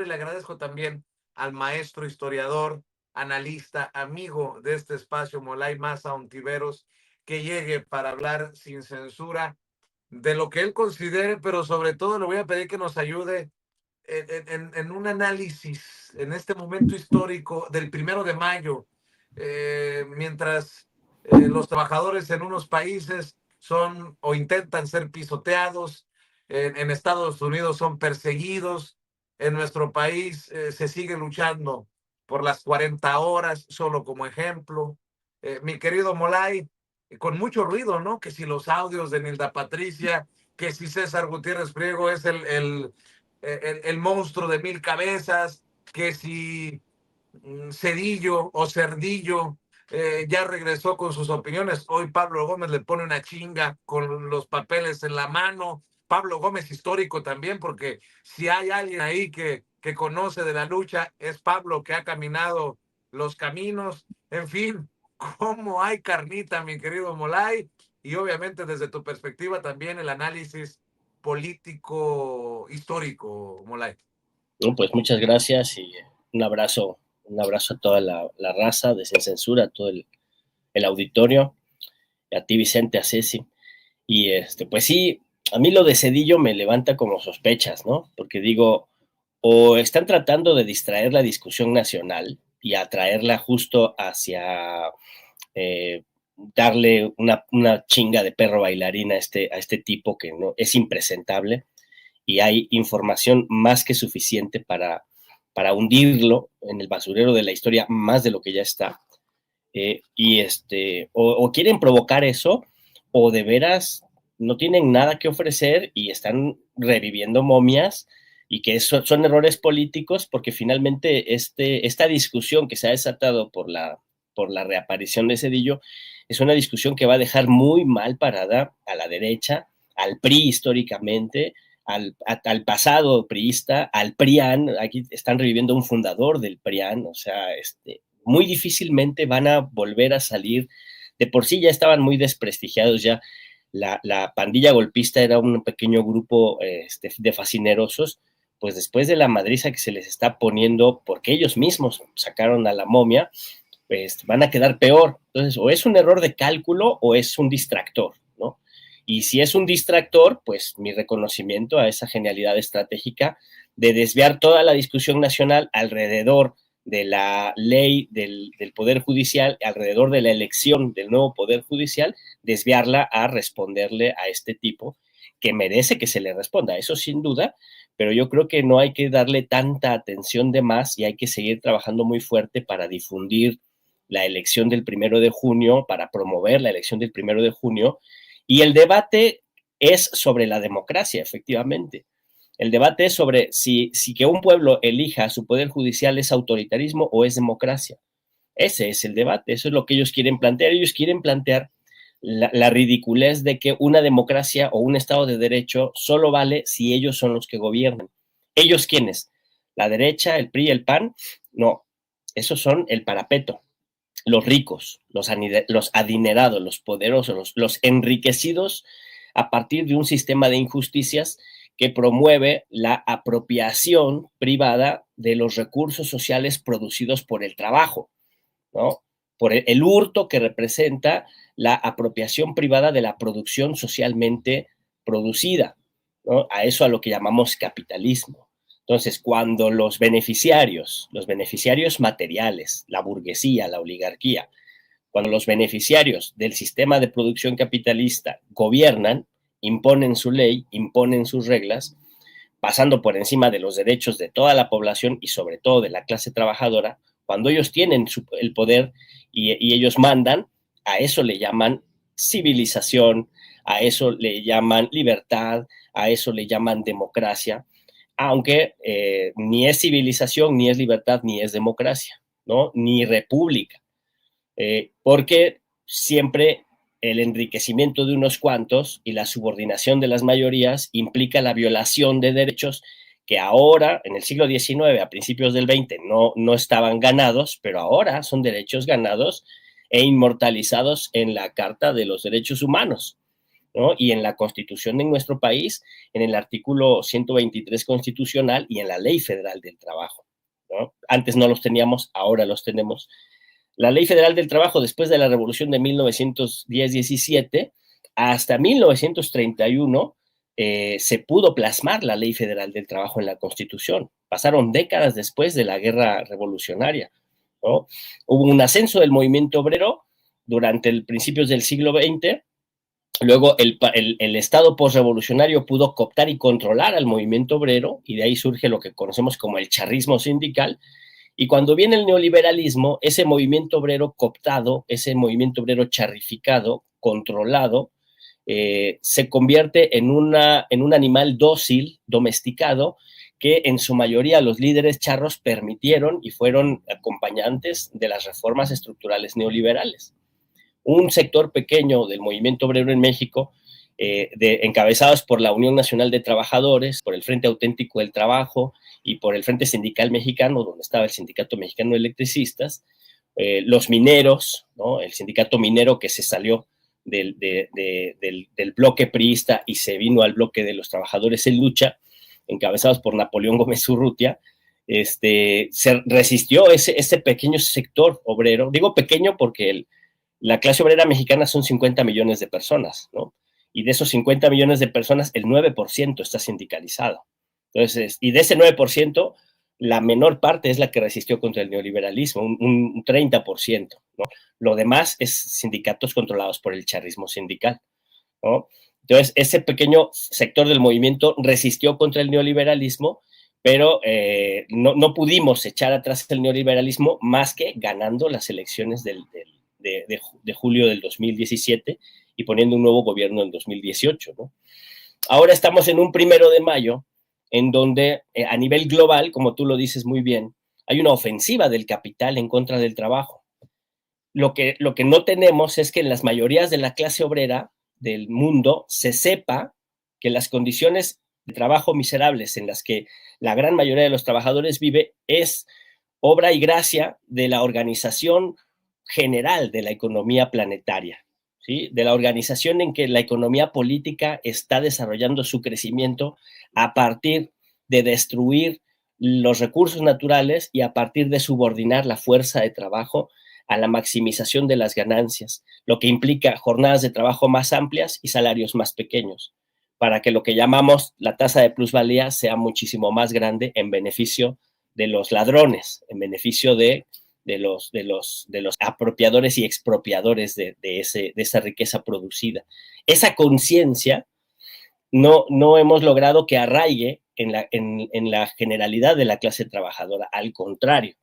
Le agradezco también al maestro historiador, analista, amigo de este espacio, Molay Maza Ontiveros, que llegue para hablar sin censura de lo que él considere, pero sobre todo le voy a pedir que nos ayude en un análisis en este momento histórico del 1 de mayo, mientras los trabajadores en unos países son o intentan ser pisoteados, en Estados Unidos son perseguidos, en nuestro país se sigue luchando por las 40 horas, solo como ejemplo. Mi querido Molay, con mucho ruido, ¿no? Que si los audios de Nilda Patricia, que si César Gutiérrez Priego es el monstruo de 1000 cabezas, que si Cedillo o Cerdillo ya regresó con sus opiniones. Hoy Pablo Gómez le pone una chinga con los papeles en la mano. Pablo Gómez histórico también, porque si hay alguien ahí que conoce de la lucha, es Pablo, que ha caminado los caminos. En fin, cómo hay carnita, mi querido Molay, y obviamente desde tu perspectiva también el análisis político histórico, Molay. No, pues muchas gracias y un abrazo a toda la raza de Sin Censura, a todo el auditorio, a ti Vicente, a Ceci. Y pues sí, a mí lo de Cedillo me levanta como sospechas, ¿no? Porque digo, o están tratando de distraer la discusión nacional y atraerla justo hacia darle una chinga de perro bailarín a este tipo que no es impresentable, y hay información más que suficiente para hundirlo en el basurero de la historia más de lo que ya está. O quieren provocar eso, o de veras no tienen nada que ofrecer y están reviviendo momias, y que eso son errores políticos, porque finalmente esta discusión que se ha desatado por la reaparición de Cedillo es una discusión que va a dejar muy mal parada a la derecha, al PRI históricamente, al pasado priista, al PRIAN. Aquí están reviviendo un fundador del PRIAN, o sea, muy difícilmente van a volver a salir. De por sí ya estaban muy desprestigiados, ya la pandilla golpista era un pequeño grupo de fascinerosos. Pues después de la madriza que se les está poniendo, porque ellos mismos sacaron a la momia, pues van a quedar peor. Entonces, o es un error de cálculo o es un distractor, ¿no? Y si es un distractor, pues mi reconocimiento a esa genialidad estratégica de desviar toda la discusión nacional alrededor de la ley del Poder Judicial, alrededor de la elección del nuevo Poder Judicial, desviarla a responderle a este tipo que merece que se le responda, eso sin duda, pero yo creo que no hay que darle tanta atención de más y hay que seguir trabajando muy fuerte para difundir la elección del 1 de junio, para promover la elección del 1 de junio, y el debate es sobre la democracia, efectivamente. El debate es sobre si que un pueblo elija su poder judicial es autoritarismo o es democracia. Ese es el debate, eso es lo que ellos quieren plantear. Ellos quieren plantear la ridiculez de que una democracia o un Estado de Derecho solo vale si ellos son los que gobiernan. ¿Ellos quiénes? ¿La derecha, el PRI, el PAN? No, esos son el parapeto, los ricos, los adinerados, los poderosos, los enriquecidos a partir de un sistema de injusticias que promueve la apropiación privada de los recursos sociales producidos por el trabajo, ¿no? Por el hurto que representa la apropiación privada de la producción socialmente producida, ¿no? A eso a lo que llamamos capitalismo. Entonces, cuando los beneficiarios materiales, la burguesía, la oligarquía, cuando los beneficiarios del sistema de producción capitalista gobiernan, imponen su ley, imponen sus reglas, pasando por encima de los derechos de toda la población y sobre todo de la clase trabajadora, cuando ellos tienen el poder y ellos mandan, a eso le llaman civilización, a eso le llaman libertad, a eso le llaman democracia, aunque ni es civilización, ni es libertad, ni es democracia, ¿no? Ni república, porque siempre el enriquecimiento de unos cuantos y la subordinación de las mayorías implica la violación de derechos que ahora, en el siglo XIX, a principios del XX, no estaban ganados, pero ahora son derechos ganados e inmortalizados en la Carta de los Derechos Humanos. ¿no? Y en la Constitución de nuestro país, en el artículo 123 constitucional y en la Ley Federal del Trabajo, ¿no? Antes no los teníamos, ahora los tenemos. La Ley Federal del Trabajo, después de la Revolución de 1910-17, hasta 1931, se pudo plasmar la Ley Federal del Trabajo en la Constitución. Pasaron décadas después de la Guerra Revolucionaria, ¿no? Hubo un ascenso del movimiento obrero durante el principios del siglo XX. Luego el Estado postrevolucionario pudo cooptar y controlar al movimiento obrero, y de ahí surge lo que conocemos como el charrismo sindical. Y cuando viene el neoliberalismo, ese movimiento obrero cooptado, ese movimiento obrero charrificado, controlado, se convierte en un animal dócil, domesticado, que en su mayoría los líderes charros permitieron y fueron acompañantes de las reformas estructurales neoliberales. Un sector pequeño del movimiento obrero en México, encabezados por la Unión Nacional de Trabajadores, por el Frente Auténtico del Trabajo y por el Frente Sindical Mexicano, donde estaba el Sindicato Mexicano de Electricistas, los mineros, ¿no? El sindicato minero que se salió del bloque priista y se vino al bloque de los trabajadores en lucha, encabezados por Napoleón Gómez Urrutia, se resistió ese pequeño sector obrero. Digo pequeño porque la clase obrera mexicana son 50 millones de personas, ¿no? Y de esos 50 millones de personas, el 9% está sindicalizado. Entonces, y de ese 9%, la menor parte es la que resistió contra el neoliberalismo, un 30%, ¿no? Lo demás es sindicatos controlados por el charrismo sindical, ¿no? Entonces, ese pequeño sector del movimiento resistió contra el neoliberalismo, pero no pudimos echar atrás el neoliberalismo más que ganando las elecciones de julio del 2017 y poniendo un nuevo gobierno en 2018, ¿no? Ahora estamos en un 1 de mayo en donde a nivel global, como tú lo dices muy bien, hay una ofensiva del capital en contra del trabajo. Lo que no tenemos es que en las mayorías de la clase obrera del mundo se sepa que las condiciones de trabajo miserables en las que la gran mayoría de los trabajadores vive es obra y gracia de la organización general de la economía planetaria, ¿sí? De la organización en que la economía política está desarrollando su crecimiento a partir de destruir los recursos naturales y a partir de subordinar la fuerza de trabajo a la maximización de las ganancias, lo que implica jornadas de trabajo más amplias y salarios más pequeños, para que lo que llamamos la tasa de plusvalía sea muchísimo más grande en beneficio de los ladrones, en beneficio de los apropiadores y expropiadores de esa riqueza producida. Esa conciencia no hemos logrado que arraigue en la generalidad de la clase trabajadora. Al contrario,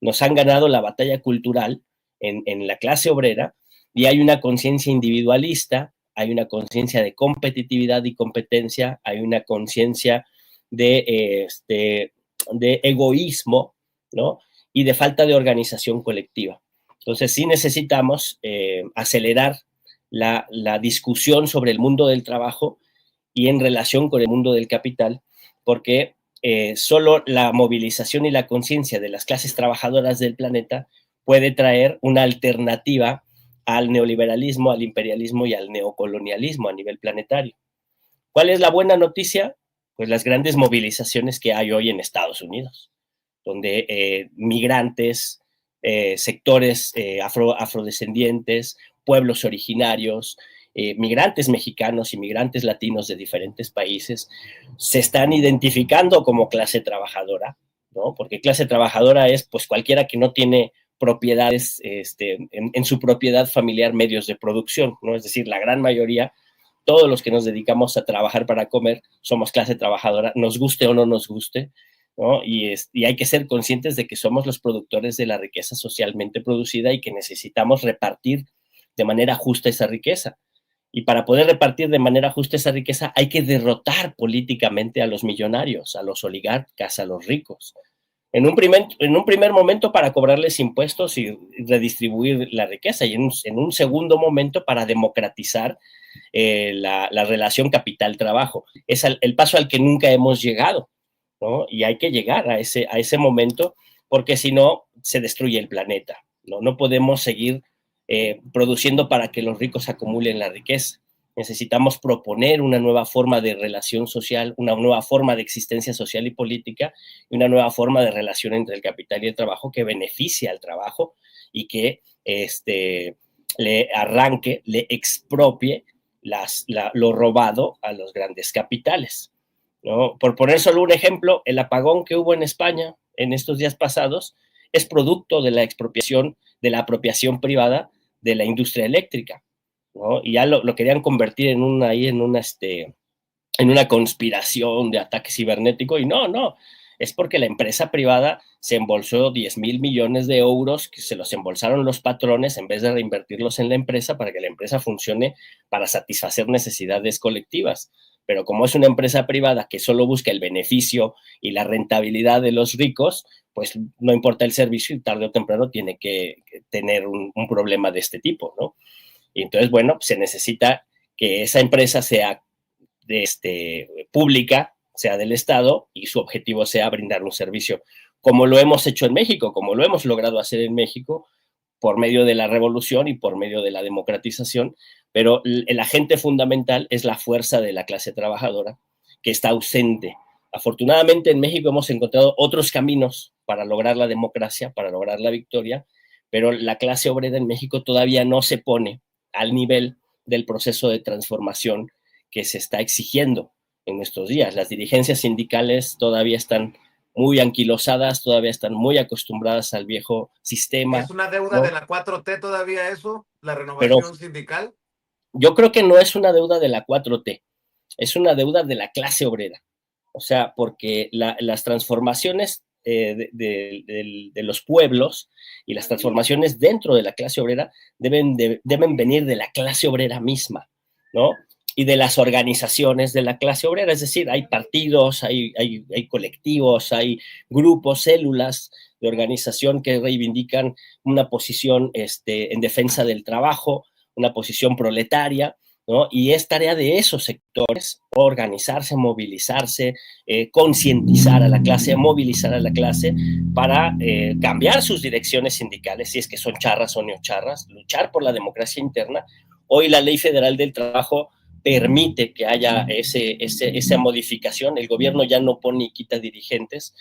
nos han ganado la batalla cultural en la clase obrera y hay una conciencia individualista, hay una conciencia de competitividad y competencia, hay una conciencia de egoísmo, ¿no? Y de falta de organización colectiva. Entonces sí necesitamos acelerar la discusión sobre el mundo del trabajo y en relación con el mundo del capital, porque solo la movilización y la conciencia de las clases trabajadoras del planeta puede traer una alternativa al neoliberalismo, al imperialismo y al neocolonialismo a nivel planetario. ¿Cuál es la buena noticia? Pues las grandes movilizaciones que hay hoy en Estados Unidos, donde migrantes, sectores afrodescendientes, pueblos originarios, migrantes mexicanos y migrantes latinos de diferentes países se están identificando como clase trabajadora, ¿no? Porque clase trabajadora es pues cualquiera que no tiene propiedades, en su propiedad familiar medios de producción, ¿no? Es decir, la gran mayoría, todos los que nos dedicamos a trabajar para comer, somos clase trabajadora, nos guste o no nos guste, ¿no? Y hay que ser conscientes de que somos los productores de la riqueza socialmente producida y que necesitamos repartir de manera justa esa riqueza. Y para poder repartir de manera justa esa riqueza hay que derrotar políticamente a los millonarios, a los oligarcas, a los ricos. En un primer momento para cobrarles impuestos y redistribuir la riqueza y en un segundo momento para democratizar la relación capital-trabajo. Es el paso al que nunca hemos llegado, ¿no? Y hay que llegar a ese momento porque si no se destruye el planeta, ¿no? No podemos seguir produciendo para que los ricos acumulen la riqueza. necesitamos proponer una nueva forma de relación social, una nueva forma de existencia social y política, y una nueva forma de relación entre el capital y el trabajo que beneficie al trabajo y que le arranque, le expropie lo robado a los grandes capitales, ¿no? Por poner solo un ejemplo, el apagón que hubo en España en estos días pasados es producto de la expropiación, de la apropiación privada de la industria eléctrica, ¿no? Y ya lo querían convertir en una conspiración de ataque cibernético, y no, es porque la empresa privada se embolsó 10,000 millones de euros, que se los embolsaron los patrones en vez de reinvertirlos en la empresa para que la empresa funcione para satisfacer necesidades colectivas. Pero como es una empresa privada que solo busca el beneficio y la rentabilidad de los ricos, pues no importa el servicio y tarde o temprano tiene que tener un problema de este tipo, ¿no? Y entonces, bueno, se necesita que esa empresa sea pública, sea del Estado, y su objetivo sea brindar un servicio, como lo hemos hecho en México, como lo hemos logrado hacer en México, por medio de la revolución y por medio de la democratización, pero el agente fundamental es la fuerza de la clase trabajadora, que está ausente. Afortunadamente en México hemos encontrado otros caminos para lograr la democracia, para lograr la victoria, pero la clase obrera en México todavía no se pone al nivel del proceso de transformación que se está exigiendo en estos días. Las dirigencias sindicales todavía están muy anquilosadas, todavía están muy acostumbradas al viejo sistema, ¿Es una deuda ¿no? de la 4T todavía eso, la Pero renovación sindical? yo creo que no es una deuda de la 4T, es una deuda de la clase obrera. O sea, porque las transformaciones de los pueblos y las transformaciones dentro de la clase obrera deben venir de la clase obrera misma, ¿no? Y de las organizaciones de la clase obrera, es decir, hay partidos, hay colectivos, hay grupos, células de organización que reivindican una posición en defensa del trabajo, una posición proletaria, ¿no? Y es tarea de esos sectores organizarse, movilizarse, concientizar a la clase, movilizar a la clase para cambiar sus direcciones sindicales, si es que son charras o neocharras, luchar por la democracia interna. Hoy la Ley Federal del Trabajo permite que haya esa modificación. El gobierno ya no pone y quita dirigentes,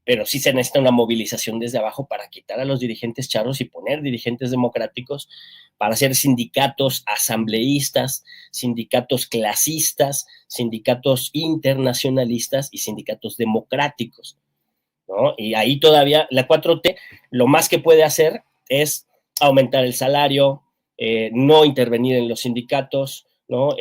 pero sí se necesita una movilización desde abajo para quitar a los dirigentes charros y poner dirigentes democráticos, para hacer sindicatos asambleístas, sindicatos clasistas, sindicatos internacionalistas y sindicatos democráticos, ¿no? Y ahí todavía la 4T lo más que puede hacer es aumentar el salario, no intervenir en los sindicatos, ¿no?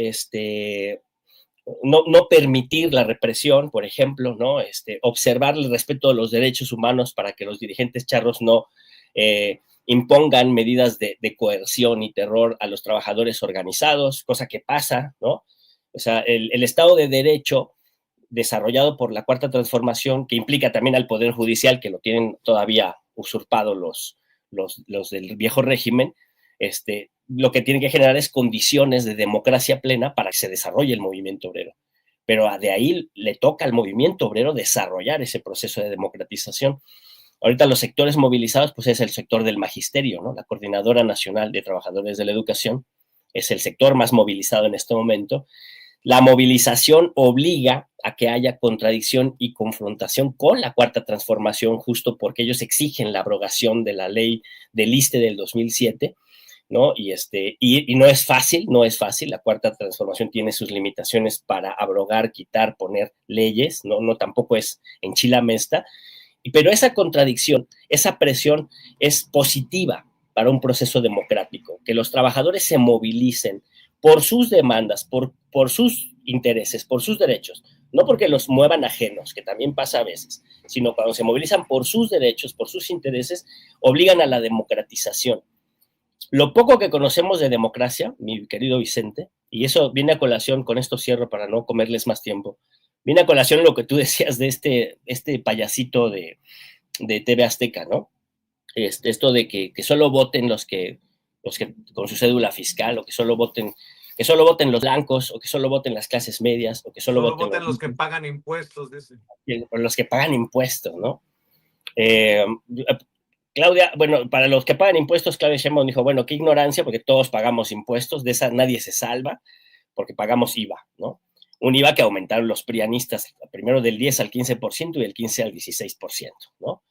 No permitir la represión, por ejemplo, ¿no? Observar el respeto de los derechos humanos para que los dirigentes charros no impongan medidas de coerción y terror a los trabajadores organizados, cosa que pasa, ¿no? O sea, el Estado de Derecho desarrollado por la Cuarta Transformación, que implica también al Poder Judicial, que lo tienen todavía usurpado los del viejo régimen, lo que tiene que generar es condiciones de democracia plena para que se desarrolle el movimiento obrero. Pero de ahí le toca al movimiento obrero desarrollar ese proceso de democratización. Ahorita los sectores movilizados, pues es el sector del magisterio, ¿no? La Coordinadora Nacional de Trabajadores de la Educación es el sector más movilizado en este momento. La movilización obliga a que haya contradicción y confrontación con la Cuarta Transformación, justo porque ellos exigen la abrogación de la ley del ISSSTE del 2007, ¿no? Y no es fácil, no es fácil. La Cuarta Transformación tiene sus limitaciones para abrogar, quitar, poner leyes, no tampoco es en chilamesta, pero esa contradicción, esa presión es positiva para un proceso democrático, que los trabajadores se movilicen por sus demandas, por sus intereses, por sus derechos, no porque los muevan ajenos, que también pasa a veces, sino cuando se movilizan por sus derechos, por sus intereses, obligan a la democratización. Lo poco que conocemos de democracia, mi querido Vicente, y eso viene a colación, con esto cierro para no comerles más tiempo, viene a colación lo que tú decías de este payasito de TV Azteca, ¿no? Esto de que solo voten los que con su cédula fiscal, o que solo voten los blancos, o que solo voten las clases medias, o que solo Solo voten voten los que pagan impuestos, dice. los que pagan impuestos, ¿no? Eh, Claudia, bueno, para los que pagan impuestos, Claudia Sheinbaum dijo, bueno, qué ignorancia, porque todos pagamos impuestos, de esa nadie se salva, porque pagamos IVA, ¿no? Un IVA que aumentaron los prianistas, primero del 10 al 15% y del 15 al 16%, ¿no?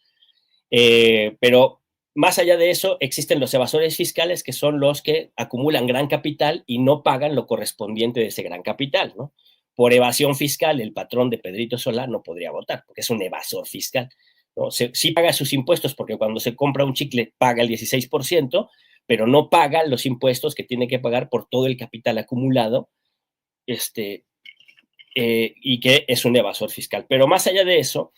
Pero más allá de eso, existen los evasores fiscales, que son los que acumulan gran capital y no pagan lo correspondiente de ese gran capital, ¿no? Por evasión fiscal, el patrón de Pedrito Solá no podría votar, porque es un evasor fiscal, ¿no? Sí paga sus impuestos, porque cuando se compra un chicle paga el 16%, pero no paga los impuestos que tiene que pagar por todo el capital acumulado, y que es un evasor fiscal. Pero más allá de eso,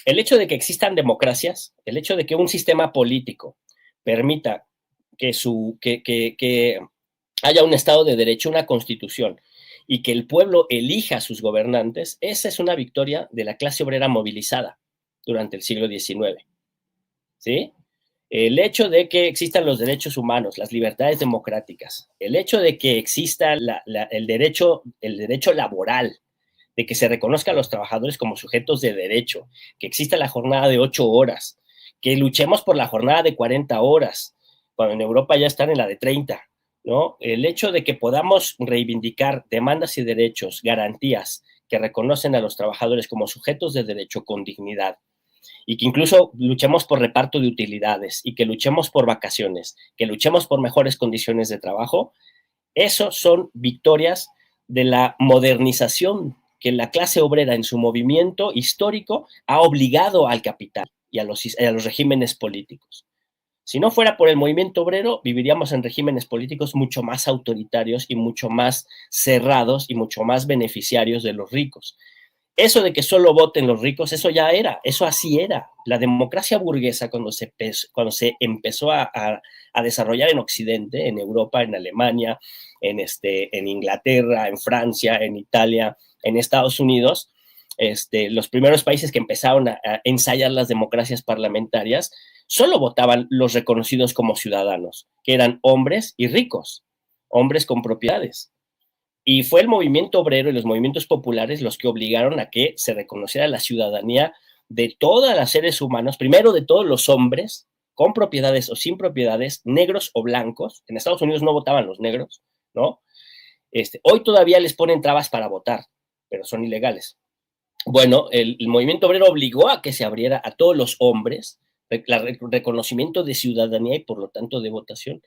el hecho de que existan democracias, el hecho de que un sistema político permita que haya un Estado de Derecho, una constitución, y que el pueblo elija a sus gobernantes, esa es una victoria de la clase obrera movilizada durante el siglo XIX. ¿Sí? El hecho de que existan los derechos humanos, las libertades democráticas, el hecho de que exista el derecho laboral, de que se reconozca a los trabajadores como sujetos de derecho, que exista la jornada de 8 horas, que luchemos por la jornada de 40 horas, cuando en Europa ya están en la de 30, ¿no? El hecho de que podamos reivindicar demandas y derechos, garantías que reconocen a los trabajadores como sujetos de derecho con dignidad, y que incluso luchemos por reparto de utilidades y que luchemos por vacaciones, que luchemos por mejores condiciones de trabajo, esos son victorias de la modernización que la clase obrera en su movimiento histórico ha obligado al capital y a los regímenes políticos. Si no fuera por el movimiento obrero, viviríamos en regímenes políticos mucho más autoritarios y mucho más cerrados y mucho más beneficiarios de los ricos. Eso de que solo voten los ricos, eso ya era, eso así era. La democracia burguesa, cuando se empezó a desarrollar en Occidente, en Europa, en Alemania, en Inglaterra, en Francia, en Italia, en Estados Unidos, los primeros países que empezaron a ensayar las democracias parlamentarias, solo votaban los reconocidos como ciudadanos, que eran hombres y ricos, hombres con propiedades. Y fue el movimiento obrero y los movimientos populares los que obligaron a que se reconociera la ciudadanía de todos los seres humanos, primero de todos los hombres, con propiedades o sin propiedades, negros o blancos. En Estados Unidos no votaban los negros, ¿no? Hoy todavía les ponen trabas para votar, pero son ilegales. Bueno, el movimiento obrero obligó a que se abriera a todos los hombres, el reconocimiento de ciudadanía y por lo tanto de votación.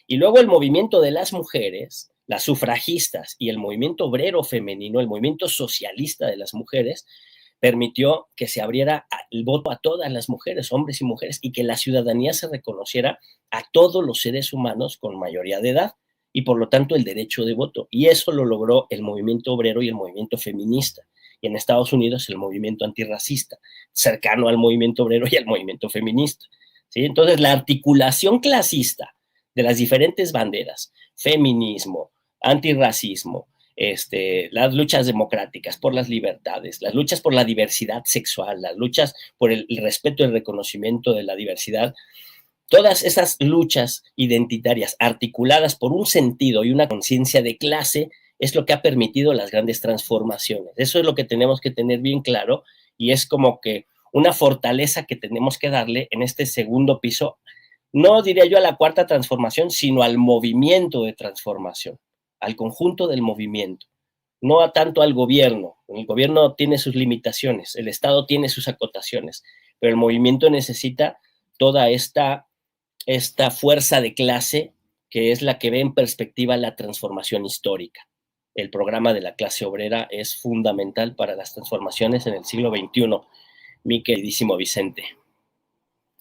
Y luego el movimiento de las mujeres, las sufragistas y el movimiento obrero femenino, el movimiento socialista de las mujeres, permitió que se abriera el voto a todas las mujeres, hombres y mujeres, y que la ciudadanía se reconociera a todos los seres humanos con mayoría de edad y por lo tanto el derecho de voto. Y eso lo logró el movimiento obrero y el movimiento feminista. Y en Estados Unidos el movimiento antirracista, cercano al movimiento obrero y al movimiento feminista. ¿Sí? Entonces la articulación clasista de las diferentes banderas, feminismo, antirracismo, las luchas democráticas por las libertades, las luchas por la diversidad sexual, las luchas por el respeto y el reconocimiento de la diversidad, todas esas luchas identitarias articuladas por un sentido y una conciencia de clase es lo que ha permitido las grandes transformaciones. Eso es lo que tenemos que tener bien claro y es como que una fortaleza que tenemos que darle en este segundo piso, no diría yo a la cuarta transformación, sino al movimiento de transformación, al conjunto del movimiento, no a tanto al gobierno. El gobierno tiene sus limitaciones, el Estado tiene sus acotaciones, pero el movimiento necesita toda esta fuerza de clase que es la que ve en perspectiva la transformación histórica. El programa de la clase obrera es fundamental para las transformaciones en el siglo XXI, mi queridísimo Vicente.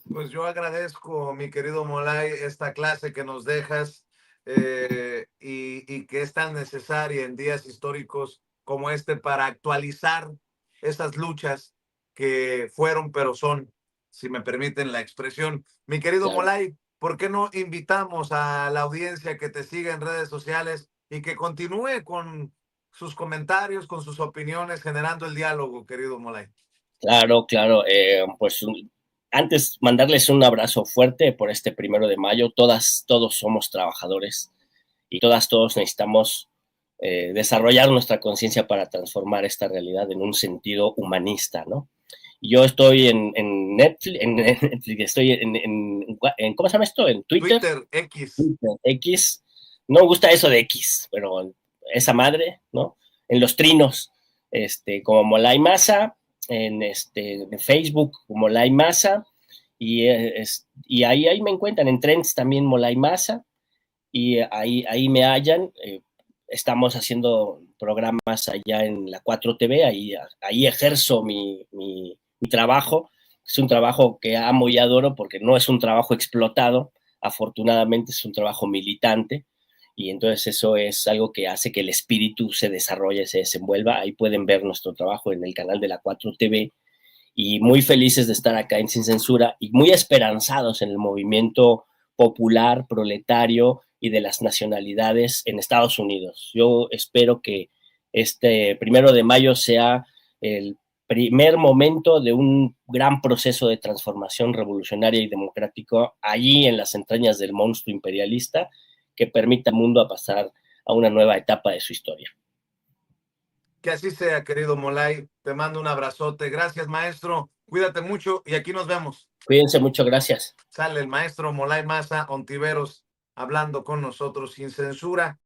Pues yo agradezco, mi querido Molay, esta clase que nos dejas y que es tan necesaria en días históricos como este para actualizar esas luchas que fueron, pero son, si me permiten la expresión. Mi querido Claro. Molay, ¿por qué no invitamos a la audiencia que te siga en redes sociales y que continúe con sus comentarios, con sus opiniones, generando el diálogo, querido Molay? Claro, claro. Pues antes mandarles un abrazo fuerte por este 1 de mayo. Todos somos trabajadores y todos necesitamos desarrollar nuestra conciencia para transformar esta realidad en un sentido humanista, ¿no? Yo estoy en Netflix, estoy ¿cómo se llama esto? En Twitter. Twitter X. Twitter, X. No me gusta eso de X, pero esa madre, ¿no? En los trinos, como Molay Masa, en Facebook como Molay Masa, y ahí me encuentran, en Trends también Molay Masa, y ahí me hallan. Estamos haciendo programas allá en la 4TV, ahí ejerzo mi trabajo. Es un trabajo que amo y adoro porque no es un trabajo explotado, afortunadamente es un trabajo militante, y entonces eso es algo que hace que el espíritu se desarrolle, se desenvuelva. Ahí pueden ver nuestro trabajo en el canal de la 4TV, y muy felices de estar acá en Sin Censura y muy esperanzados en el movimiento popular, proletario y de las nacionalidades en Estados Unidos. Yo espero que este 1 de mayo sea el primer momento de un gran proceso de transformación revolucionaria y democrático allí en las entrañas del monstruo imperialista, que permita al mundo a pasar a una nueva etapa de su historia. Que así sea, querido Molay. Te mando un abrazote. Gracias, maestro. Cuídate mucho y aquí nos vemos. Cuídense mucho, gracias. Sale el maestro Molay Masa Ontiveros hablando con nosotros sin censura.